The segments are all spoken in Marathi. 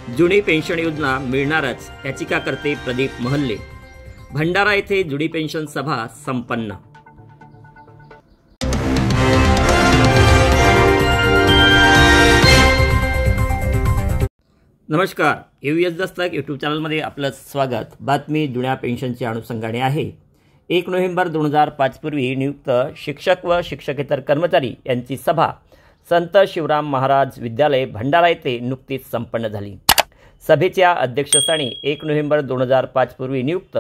जुनी पेन्शन योजना मिळणारच याची का करते प्रदीप महल्ले। भंडारा येथे जुनी पेन्शन सभा संपन्न। नमस्कार, यूएस दस्तक यूट्यूब चॅनलमध्ये आपलं स्वागत। बातमी जुन्या पेन्शनच्या अनुषंगाने आहे। 1 नोव्हेंबर 2005 पूर्वी नियुक्त शिक्षक व शिक्षकेतर कर्मचारी यांची सभा संत शिवराम महाराज विद्यालय भंडारा येथे नुकतीच संपन्न झाली। सभेच्या अध्यक्षस्थानी 1 नोव्हेंबर 2005 पूर्वी नियुक्त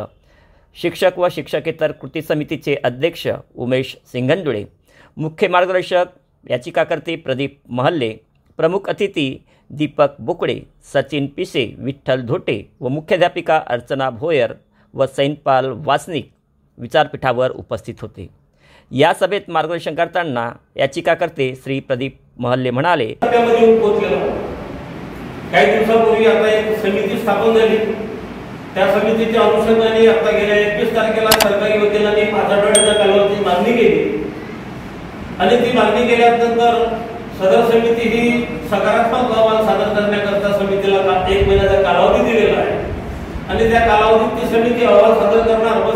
शिक्षक व शिक्षकेतर कृती समितीचे अध्यक्ष उमेश सिंगंदुळे, मुख्य मार्गदर्शक याचिकाकर्ते प्रदीप महल्ले, प्रमुख अतिथी दीपक बोकडे, सचिन पिसे, विठ्ठल धोटे व मुख्याध्यापिका अर्चना भोयर व सैनपाल वासनिक विचारपीठावर उपस्थित होते। या सभेत मार्गदर्शन करताना याचिकाकर्ते श्री प्रदीप महल्ले म्हणाले, काही दिवसापूर्वी आता एक समिती स्थापन झाली। त्या समितीच्या अनुषंगाने आता गेल्या 21 तारखेला सरकारी वकिलांनी 5 आठवड्याच्या कालावधीची मागणी केली आणि ती मागणी केल्यानंतर सदर समिती ही सकारात्मक अहवाल सादर करण्याकरता समितीला 1 महिन्याचा कालावधी दिलेला आहे आणि त्या कालावधीत ती समिती अहवाल सादर करणार व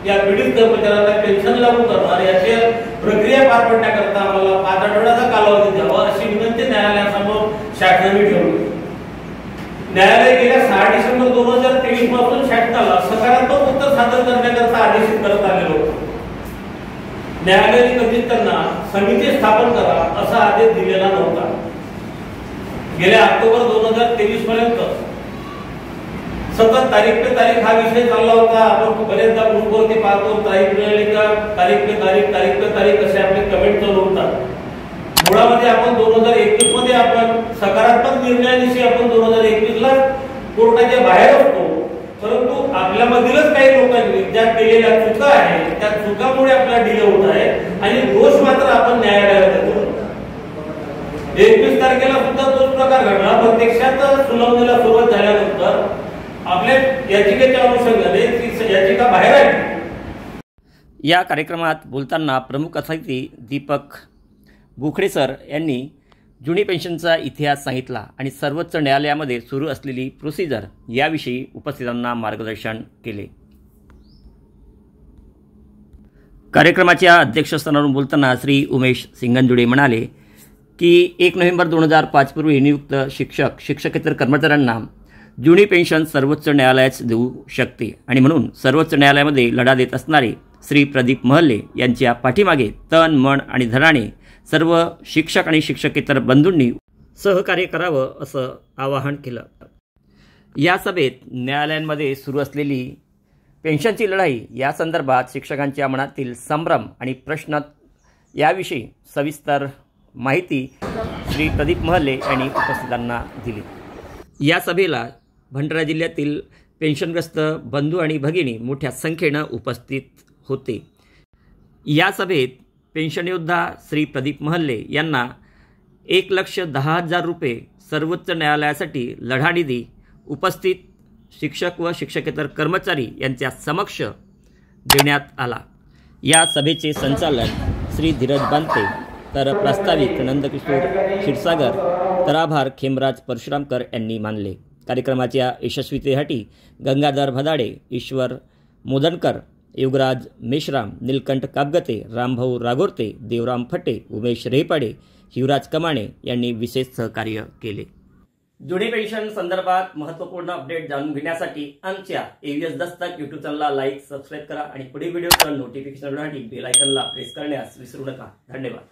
या पीडित कर्मचाऱ्यांना पेन्शन लागू करणार याची प्रक्रिया पार पाडण्याकरता आम्हाला 5 आठवड्याचा कालावधी द्यावा अशी विनंती न्यायालयासमोर शासनाने ठेवली। न्यायालय गेल्या 6 डिसेंबर 2023 पासून शासनाला सकारात्मक उत्तर सादर करण्याकरता आदेशित करत आलेलो होतो। न्यायालयाने कधीच त्यांना समिती स्थापन करा असा आदेश दिलेला नव्हता। गेल्या ऑक्टोबर 2023 पर्यंत सतत तारीख पे तारीख हा विषय चालला होता। आपण बरेचदा ग्रुपवरती पाहतो, तारीख मिळाली का तारीख पे तारीख असे आपले कमेंट चालू होतात। मुळामध्ये आपण 2021 मध्ये आपण सकारात्मक निर्णयानिशी आपण 2021 ला कोर्टाच्या बाहेर असतो, परंतु आपल्यामधीलच काही लोकांनी ज्या केलेल्या चुका आहेत त्या चुकामुळे आपला डिले होत आहे आणि दोष मात्र आपण न्यायालयाला देतो। 21 तारखेला सुद्धा तोच प्रकार घडला। प्रत्यक्षात सुनावणीला सुरुवात झाल्यानंतर आपल्या याचिकेच्या अनुषंगाने ती याचिका बाहेर आली। या कार्यक्रमात बोलताना प्रमुख अतिथी दीपक बोकडे सर यांनी जुनी पेन्शनचा इतिहास सांगितला आणि सर्वोच्च न्यायालयामध्ये सुरू असलेली प्रोसिजर याविषयी उपस्थितांना मार्गदर्शन केले। कार्यक्रमाच्या अध्यक्षस्थानावरून बोलताना श्री उमेश सिंगंदुळे म्हणाले की 1 नोव्हेंबर 2005 पूर्वी नियुक्त शिक्षक शिक्षकेतर कर्मचाऱ्यांना जुनी पेन्शन सर्वोच्च न्यायालयाच देऊ शकते आणि म्हणून सर्वोच्च न्यायालयामध्ये लढा देत असणारे श्री प्रदीप महल्ले यांच्या पाठीमागे तन मन आणि धनाने सर्व शिक्षक आणि शिक्षकेतर बंधूंनी सहकार्य करावं असं आवाहन केलं। या सभेत न्यायालयांमध्ये सुरू असलेली पेन्शनची लढाई या संदर्भात शिक्षकांच्या मनातील संभ्रम आणि प्रश्न याविषयी सविस्तर माहिती श्री प्रदीप महल्ले यांनी उपस्थितांना दिली। या सभेला भंडारा जिल्ह्यातील पेन्शनग्रस्त बंधू आणि भगिनी मोठ्या संख्येनं उपस्थित होते। या सभेत पेन्शन योद्धा श्री प्रदीप महल्ले यांना 1,10,000 रुपये सर्वोच्च न्यायालयासाठी लढा निधी उपस्थित शिक्षक व शिक्षकेतर कर्मचारी यांच्या समक्ष देण्यात आला। या सभेचे संचालन श्री धीरज बांते तर प्रास्ताविक नंदकिशोर क्षीरसागर तर आभार खेमराज परशुरामकर यांनी मानले। कार्यक्रमाच्या यशस्वीतेसाठी गंगाधर भदाडे, ईश्वर मोदनकर, युगराज मेश्राम, नीलकंठ कापगते, रामभाऊ रागोरते, देवराम फटे, उमेश रेपाडे, हिवराज कमाणे यांनी विशेष सहकार्य केले। जुनी पेन्शन संदर्भात महत्त्वपूर्ण अपडेट जाणून घेण्यासाठी आमच्या यूएस दस्तक यूट्यूब चॅनलला लाईक, सबस्क्राईब करा आणि पुढील व्हिडिओचं नोटिफिकेशनसाठी बेल आयकॉनला प्रेस करण्यास विसरू नका। धन्यवाद।